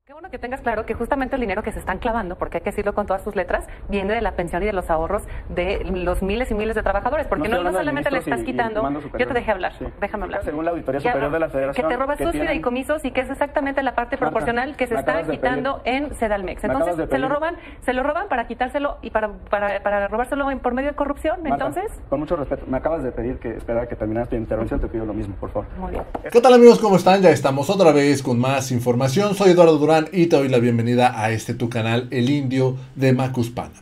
Qué bueno que tengas claro que justamente el dinero que se están clavando, porque hay que decirlo con todas sus letras, viene de la pensión y de los ahorros de los miles y miles de trabajadores, porque no solamente le estás quitando. Yo te dejé hablar, déjame hablar. Según la Auditoría Superior de la Federación, que te robas tus fideicomisos y que es exactamente la parte proporcional que se está quitando en Sedalmex. Entonces se lo roban para quitárselo y para robárselo por medio de corrupción. Marta, entonces, con mucho respeto, me acabas de pedir que esperara que terminaras tu intervención, te pido lo mismo, por favor. Muy bien. ¿Qué tal, amigos? ¿Cómo están? Ya estamos otra vez con más información. Soy Eduardo Durán y te doy la bienvenida a tu canal, El Indio de Macuspana.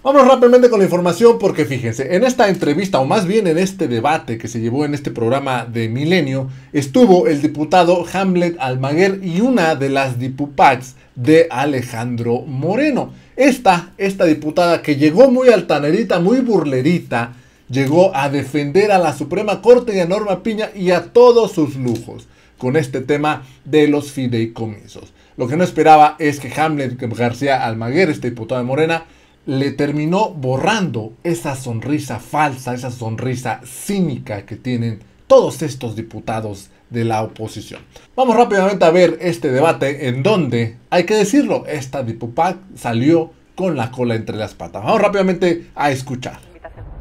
Vamos rápidamente con la información porque fíjense, en esta entrevista, o más bien en este debate que se llevó en este programa de Milenio, estuvo el diputado Hamlet Almaguer y una de las dipupacs de Alejandro Moreno. Esta diputada que llegó muy altanerita, muy burlerita, llegó a defender a la Suprema Corte y a Norma Piña y a todos sus lujos con este tema de los fideicomisos. Lo que no esperaba es que Hamlet García Almaguer, este diputado de Morena, le terminó borrando esa sonrisa falsa, esa sonrisa cínica que tienen todos estos diputados de la oposición. Vamos rápidamente a ver este debate en donde, hay que decirlo, esta dipupac salió con la cola entre las patas. Vamos rápidamente a escuchar.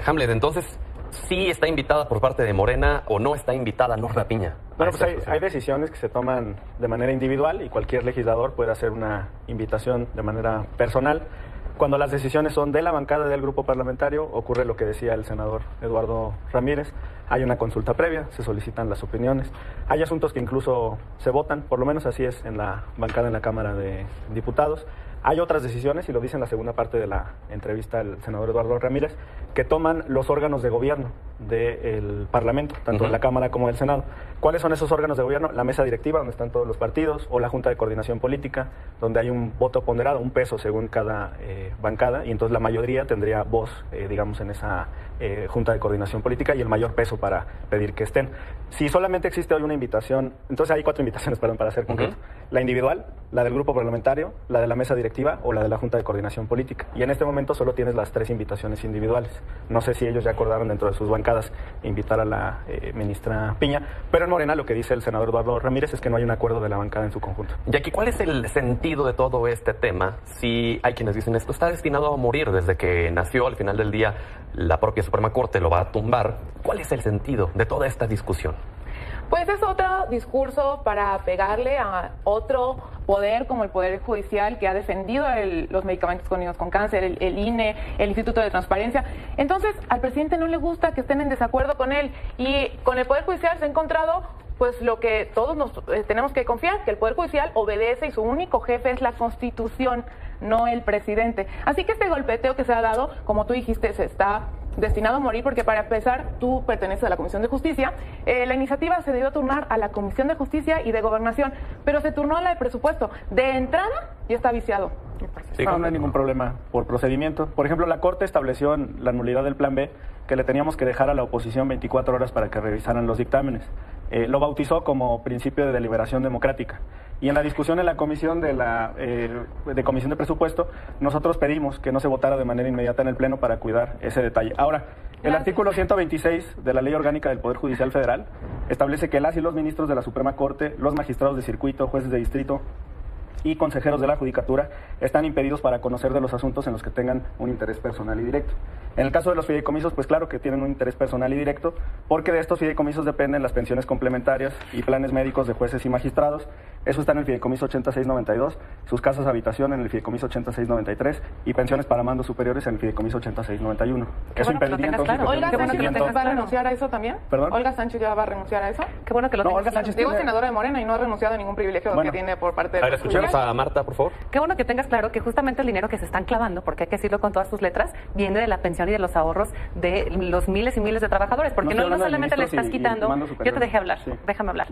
Hamlet, entonces, ¿sí está invitada por parte de Morena o no está invitada Norma Piña? Bueno, pues hay decisiones que se toman de manera individual y cualquier legislador puede hacer una invitación de manera personal. Cuando las decisiones son de la bancada del grupo parlamentario, ocurre lo que decía el senador Eduardo Ramírez, hay una consulta previa, se solicitan las opiniones, hay asuntos que incluso se votan, por lo menos así es en la bancada en la Cámara de Diputados. Hay otras decisiones, y lo dice en la segunda parte de la entrevista el senador Eduardo Ramírez, que toman los órganos de gobierno del Parlamento, tanto de la Cámara como del Senado. ¿Cuáles son esos órganos de gobierno? La mesa directiva, donde están todos los partidos, o la Junta de Coordinación Política, donde hay un voto ponderado, un peso según cada bancada, y entonces la mayoría tendría voz, digamos, en esa Junta de Coordinación Política y el mayor peso para pedir que estén. Si solamente existe hoy una invitación, entonces hay 4 invitaciones, perdón, para ser concreto. La individual, la del grupo parlamentario, la de la mesa directiva o la de la Junta de Coordinación Política. Y en este momento solo tienes las 3 invitaciones individuales. No sé si ellos ya acordaron dentro de sus bancadas invitar a la ministra Piña, pero en Morena lo que dice el senador Eduardo Ramírez es que no hay un acuerdo de la bancada en su conjunto. Y aquí, ¿cuál es el sentido de todo este tema? Si hay quienes dicen esto está destinado a morir desde que nació, al final del día la propia Suprema Corte lo va a tumbar. ¿Cuál es el sentido de toda esta discusión? Pues es otro discurso para pegarle a otro poder como el Poder Judicial que ha defendido los medicamentos con niños con cáncer, el INE, el Instituto de Transparencia. Entonces, al presidente no le gusta que estén en desacuerdo con él y con el Poder Judicial se ha encontrado pues lo que todos nos tenemos que confiar, que el Poder Judicial obedece y su único jefe es la Constitución, no el presidente. Así que este golpeteo que se ha dado, como tú dijiste, se está destinado a morir porque para empezar tú perteneces a la Comisión de Justicia. La iniciativa se debió turnar a la Comisión de Justicia y de Gobernación, pero se turnó a la de Presupuesto. De entrada ya está viciado. Sí, no hay ningún problema por procedimiento. Por ejemplo, la Corte estableció en la nulidad del Plan B que le teníamos que dejar a la oposición 24 horas para que revisaran los dictámenes. Lo bautizó como principio de deliberación democrática. Y en la discusión en la comisión de Comisión de Presupuesto, nosotros pedimos que no se votara de manera inmediata en el Pleno para cuidar ese detalle. Ahora, el artículo 126 de la Ley Orgánica del Poder Judicial Federal establece que las y los ministros de la Suprema Corte, los magistrados de circuito, jueces de distrito y consejeros de la Judicatura están impedidos para conocer de los asuntos en los que tengan un interés personal y directo. En el caso de los fideicomisos, pues claro que tienen un interés personal y directo, porque de estos fideicomisos dependen las pensiones complementarias y planes médicos de jueces y magistrados. Eso está en el fideicomiso 8692, sus casas de habitación en el fideicomiso 8693 y pensiones para mandos superiores en el fideicomiso 8691. Eso impediría entonces... Olga Sánchez va a renunciar a eso también. ¿Perdón? Olga Sánchez ya va a renunciar a eso. Qué bueno que lo tengas. Olga Sánchez Digo, senadora de Morena y no ha renunciado a ningún privilegio que tiene por parte de... A ver, escuchemos a Marta, por favor. Qué bueno que tengas claro que justamente el dinero que se están clavando, porque hay que decirlo con todas sus letras, viene de la pensión y de los ahorros de los miles y miles de trabajadores, porque no solamente le estás quitando, yo te dejé hablar, déjame hablar,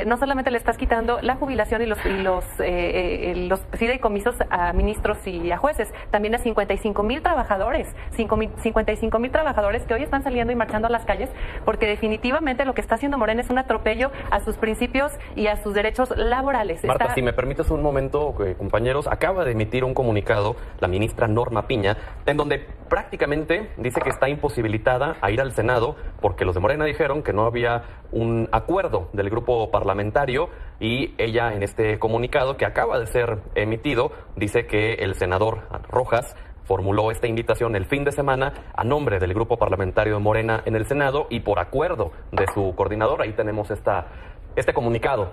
no solamente le estás quitando la jubilación y los fideicomisos a ministros y a jueces, también a 55,000 trabajadores, 55,000 trabajadores que hoy están saliendo y marchando a las calles, porque definitivamente lo que está haciendo Morena es un atropello a sus principios y a sus derechos laborales. Marta, si me permites un momento, compañeros, acaba de emitir un comunicado la ministra Norma Piña, en donde prácticamente dice que está imposibilitada a ir al Senado porque los de Morena dijeron que no había un acuerdo del grupo parlamentario, y ella en este comunicado que acaba de ser emitido dice que el senador Rojas formuló esta invitación el fin de semana a nombre del grupo parlamentario de Morena en el Senado y por acuerdo de su coordinador. Ahí tenemos este comunicado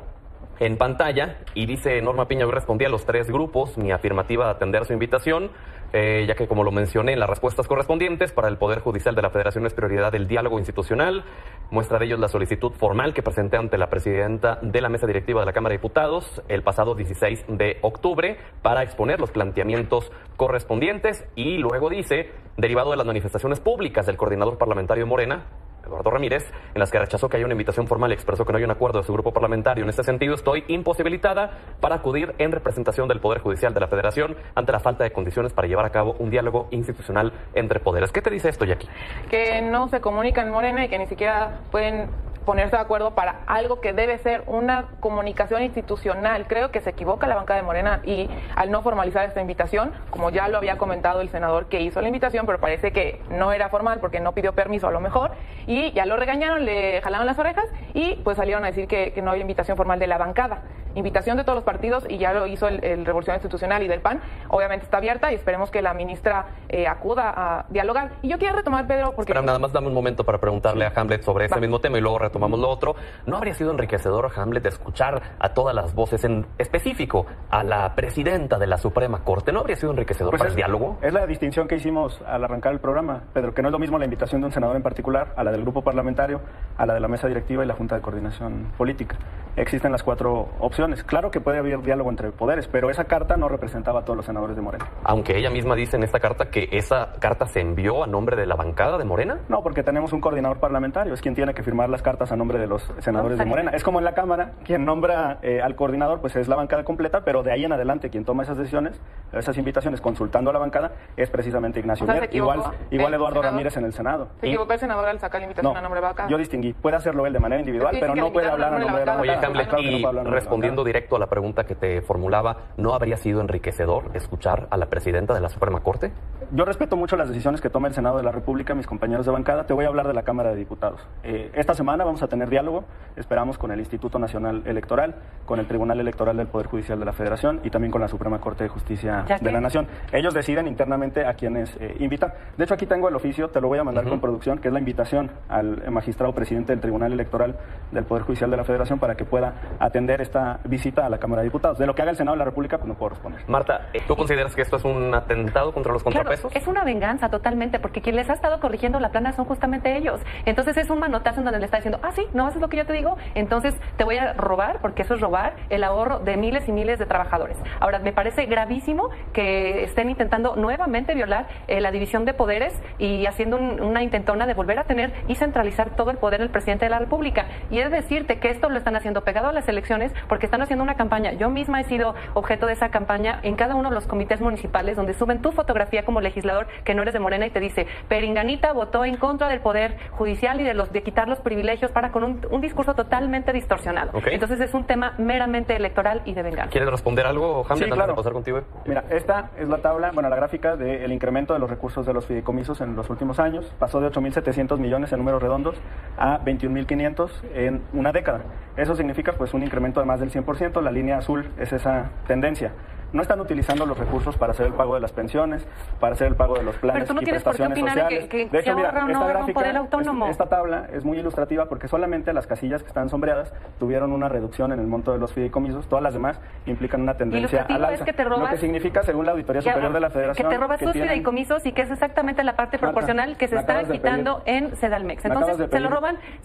en pantalla, y dice Norma Piña: hoy respondí a los 3 grupos mi afirmativa de atender su invitación, ya que, como lo mencioné en las respuestas correspondientes, para el Poder Judicial de la Federación es prioridad el diálogo institucional. Muestra de ello la solicitud formal que presenté ante la presidenta de la mesa directiva de la Cámara de Diputados el pasado 16 de octubre para exponer los planteamientos correspondientes. Y luego dice, derivado de las manifestaciones públicas del coordinador parlamentario de Morena, Eduardo Ramírez, en las que rechazó que haya una invitación formal y expresó que no hay un acuerdo de su grupo parlamentario. En este sentido, estoy imposibilitada para acudir en representación del Poder Judicial de la Federación ante la falta de condiciones para llevar a cabo un diálogo institucional entre poderes. ¿Qué te dice esto, Jackie? Que no se comunican en Morena y que ni siquiera pueden ponerse de acuerdo para algo que debe ser una comunicación institucional. Creo que se equivoca la bancada de Morena y al no formalizar esta invitación, como ya lo había comentado el senador que hizo la invitación, pero parece que no era formal porque no pidió permiso a lo mejor, y ya lo regañaron, le jalaron las orejas y pues salieron a decir que no había invitación formal de la bancada. Invitación de todos los partidos, y ya lo hizo el Revolución Institucional y del PAN. Obviamente está abierta y esperemos que la ministra acuda a dialogar. Y yo quiero retomar, Pedro, porque... Espera, nada más dame un momento para preguntarle a Hamlet sobre este mismo tema y luego retomamos lo otro. ¿No habría sido enriquecedor, Hamlet, escuchar a todas las voces, en específico a la presidenta de la Suprema Corte? ¿No habría sido enriquecedor para el diálogo? Es la distinción que hicimos al arrancar el programa, Pedro, que no es lo mismo la invitación de un senador en particular, a la del grupo parlamentario, a la de la mesa directiva y la Junta de Coordinación Política. Existen las 4 opciones. Claro que puede haber diálogo entre poderes, pero esa carta no representaba a todos los senadores de Morena. Aunque ella misma dice en esta carta que esa carta se envió a nombre de la bancada de Morena. No, porque tenemos un coordinador parlamentario, es quien tiene que firmar las cartas a nombre de los senadores de Morena. Es como en la Cámara, quien nombra al coordinador, pues es la bancada completa, pero de ahí en adelante quien toma esas decisiones, esas invitaciones, consultando a la bancada, es precisamente Ignacio Mier, igual Eduardo Ramírez en el Senado. ¿Se equivocó el senador al sacar la invitación a nombre de la bancada? Yo distinguí, puede hacerlo él de manera individual, pero no puede hablar a nombre de la bancada. Oye, Hamlet, y respondiendo directo a la pregunta que te formulaba, ¿no habría sido enriquecedor escuchar a la presidenta de la Suprema Corte? Yo respeto mucho las decisiones que toma el Senado de la República, mis compañeros de bancada. Te voy a hablar de la Cámara de Diputados. Esta semana vamos a tener diálogo, esperamos, con el Instituto Nacional Electoral, con el Tribunal Electoral del Poder Judicial de la Federación y también con la Suprema Corte de Justicia de la Nación. Ellos deciden internamente a quienes invitan. De hecho, aquí tengo el oficio, te lo voy a mandar con producción, que es la invitación al magistrado presidente del Tribunal Electoral del Poder Judicial de la Federación para que pueda atender esta visita a la Cámara de Diputados. De lo que haga el Senado de la República, pues no puedo responder. Marta, ¿tú consideras que esto es un atentado contra los contrapesos? Claro, es una venganza totalmente, porque quien les ha estado corrigiendo la plana son justamente ellos. Entonces es un manotazo en donde le está diciendo, sí, no haces lo que yo te digo, entonces te voy a robar, porque eso es robar el ahorro de miles y miles de trabajadores. Ahora, me parece gravísimo que estén intentando nuevamente violar la división de poderes y haciendo una intentona de volver a tener y centralizar todo el poder del presidente de la República. Y es decirte que esto lo están haciendo pegado a las elecciones porque están haciendo una campaña. Yo misma he sido objeto de esa campaña en cada uno de los comités municipales, donde suben tu fotografía como legislador que no eres de Morena y te dice, Perenganita votó en contra del Poder Judicial y de quitar los privilegios con un discurso totalmente distorsionado. Okay. Entonces es un tema meramente electoral y de venganza. ¿Quieres responder algo, Hamlet, antes de pasar contigo? Mira, esta es la tabla, la gráfica del incremento de los recursos de los fideicomisos en los últimos años. Pasó de 8.700 millones en números redondos a 21.500 en una década. Eso significa pues un incremento de más del 100%. La línea azul es esa tendencia. No están utilizando los recursos para hacer el pago de las pensiones, para hacer el pago de los planes y prestaciones sociales. De hecho, mira, esta gráfica, esta tabla es muy ilustrativa porque solamente las casillas que están sombreadas tuvieron una reducción en el monto de los fideicomisos, todas las demás implican una tendencia al alza. Lo que significa, según la Auditoría Superior de la Federación, que te robas tus fideicomisos y que es exactamente la parte proporcional que se está quitando en Sedalmex. Entonces, se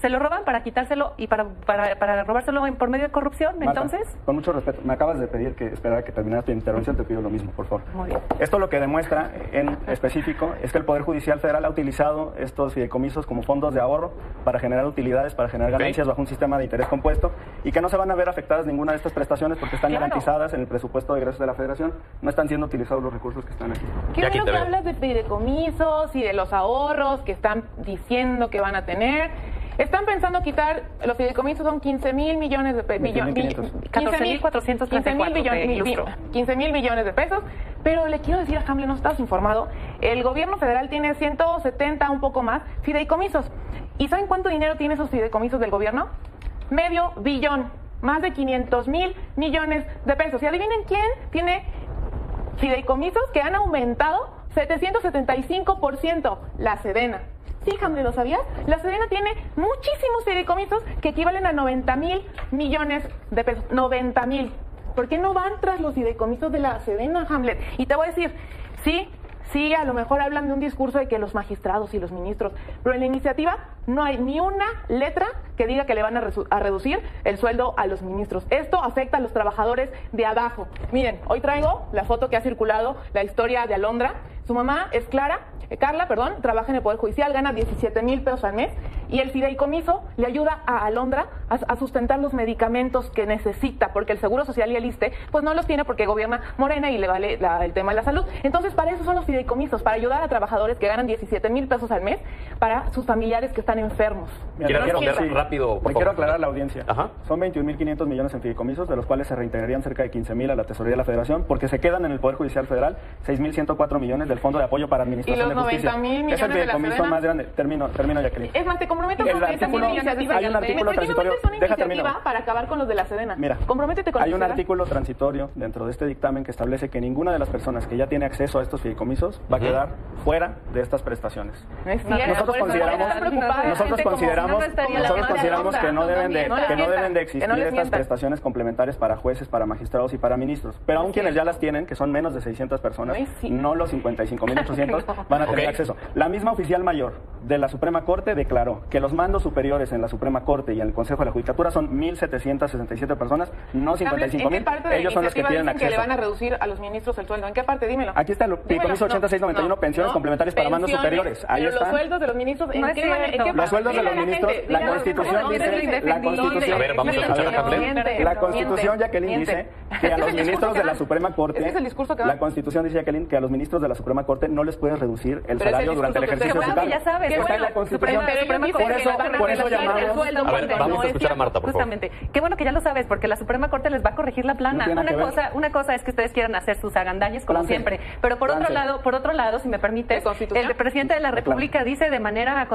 lo roban para quitárselo y para robárselo por medio de corrupción. Marta, entonces, con mucho respeto, me acabas de pedir que esperara que terminara tu intervención, te pido lo mismo, por favor. Muy bien. Esto lo que demuestra en específico es que el Poder Judicial Federal ha utilizado estos fideicomisos como fondos de ahorro para generar utilidades, para generar ganancias bajo un sistema de interés compuesto y que no se van a ver afectadas ninguna de estas prestaciones porque están garantizadas en el presupuesto de egresos de la Federación. No están siendo utilizados los recursos que están aquí. Qué bueno que hablas de fideicomisos y de los ahorros que están diciendo que van a tener. Están pensando quitar, los fideicomisos son 15 mil millones de pesos. 15 mil millones de pesos. Pero le quiero decir a Hamlet, no estás informado, el gobierno federal tiene 170, un poco más, fideicomisos. ¿Y saben cuánto dinero tiene esos fideicomisos del gobierno? Medio billón, más de 500 mil millones de pesos. Y adivinen quién tiene fideicomisos que han aumentado 775%, la Sedena. Sí, Hamlet, ¿lo sabías? La Sedena tiene muchísimos fideicomisos que equivalen a 90 mil millones de pesos. 90 mil. ¿Por qué no van tras los fideicomisos de la Sedena, Hamlet? Y te voy a decir, sí, a lo mejor hablan de un discurso de que los magistrados y los ministros, pero en la iniciativa no hay ni una letra que diga que le van a reducir el sueldo a los ministros. Esto afecta a los trabajadores de abajo. Miren, hoy traigo la foto que ha circulado, la historia de Alondra. Su mamá es Carla, trabaja en el Poder Judicial, gana 17 mil pesos al mes y el fideicomiso le ayuda a Alondra a sustentar los medicamentos que necesita, porque el Seguro Social y el ISSSTE pues no los tiene porque gobierna Morena y le vale el tema de la salud. Entonces, para eso son los fideicomisos, para ayudar a trabajadores que ganan 17 mil pesos al mes para sus familiares que están enfermos. Quiero responder rápido, por favor. Quiero aclarar a la audiencia. Ajá. Son 21.500 millones en fideicomisos, de los cuales se reintegrarían cerca de 15.000 a la Tesorería de la Federación, porque se quedan en el Poder Judicial Federal 6.104 millones del Fondo de Apoyo para Administración de Justicia. 90 mil millones es el fideicomiso más grande. Termino, Jacqueline. Es más, te comprometo con esa iniciativa. Hay un artículo transitorio. Deja terminar. Para acabar con los de la Sedena. Mira, comprométete con hay un artículo transitorio dentro de este dictamen que establece que ninguna de las personas que ya tiene acceso a estos fideicomisos va a quedar fuera de estas prestaciones. No es cierto. Nosotros consideramos que no deben de existir estas prestaciones complementarias para jueces, para magistrados y para ministros. Pero aún quienes ya las tienen, que son menos de 600 personas, no los 55.800 van a tener acceso. La misma oficial mayor de la Suprema Corte declaró que los mandos superiores en la Suprema Corte y en el Consejo de la Judicatura son 1.767 personas, no 55.000. Ellos son los que tienen acceso. ¿Que le van a reducir a los ministros el sueldo? ¿En qué parte? Dímelo. Aquí está el fideicomiso 8691, pensiones complementarias para mandos superiores. Ahí está. Los sueldos de los ministros, ¿en qué parte? Los sueldos de los ministros, la Constitución dice, a ver, vamos a escuchar a Hamlet. La Constitución, Jacqueline, dice que a los ministros de la Suprema Corte, la Constitución dice, Jacqueline, que a los ministros de la Suprema Corte no les puede reducir el salario durante el ejercicio de su cargo. Ya sabes, está en la Constitución. Por eso llamamos. A ver, vamos a escuchar a Marta, por favor. Justamente. Qué bueno que ya lo sabes, porque la Suprema Corte les va a corregir la plana. Una cosa es que ustedes quieran hacer sus agandañes como siempre, pero por otro lado, si me permites, el presidente de la República dice de manera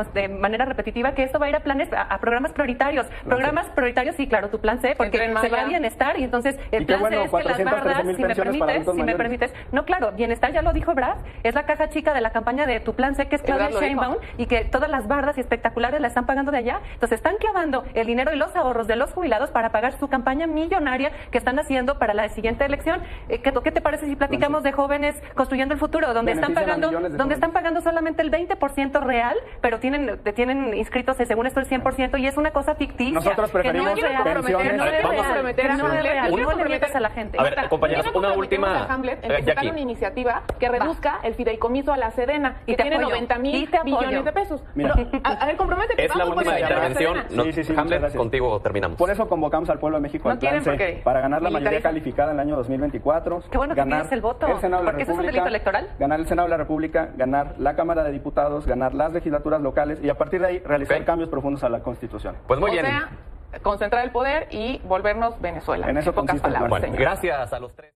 repetitiva que esto va a ir a programas prioritarios. Programas prioritarios, sí, claro, tu plan C, porque se va a bienestar y entonces el plan C es que las bardas, si me permites, no, claro, bienestar ya lo dijo Brad, es la caja chica de la campaña de tu plan C, que es Claudia Sheinbaum, y que todas las bardas y espectaculares la están pagando de allá. Entonces están clavando el dinero y los ahorros de los jubilados para pagar su campaña millonaria que están haciendo para la siguiente elección. ¿Qué te parece si platicamos de jóvenes construyendo el futuro, donde están pagando solamente el 20% real, pero tienen inscritos, según esto, el 100%, y es una cosa ficticia? Nosotros preferimos pensiones. No le mientas a la gente. A ver, compañeros, una última. Sacar una iniciativa que reduzca el fideicomiso a la Sedena, que tiene 90 mil billones de pesos. A ver, comprométete. Es la última intervención. Hamlet, contigo terminamos. Por eso convocamos al pueblo de México al plan C, para ganar la mayoría calificada en el año 2024. Qué bueno que pides el voto, porque eso es un delito electoral. Ganar el Senado de la República, ganar la Cámara de Diputados, ganar las legislaturas locales y a partir de ahí realizar cambios profundos a la Constitución. Pues muy bien. Concentrar el poder y volvernos Venezuela. En eso consiste el plan. Bueno, gracias a los tres.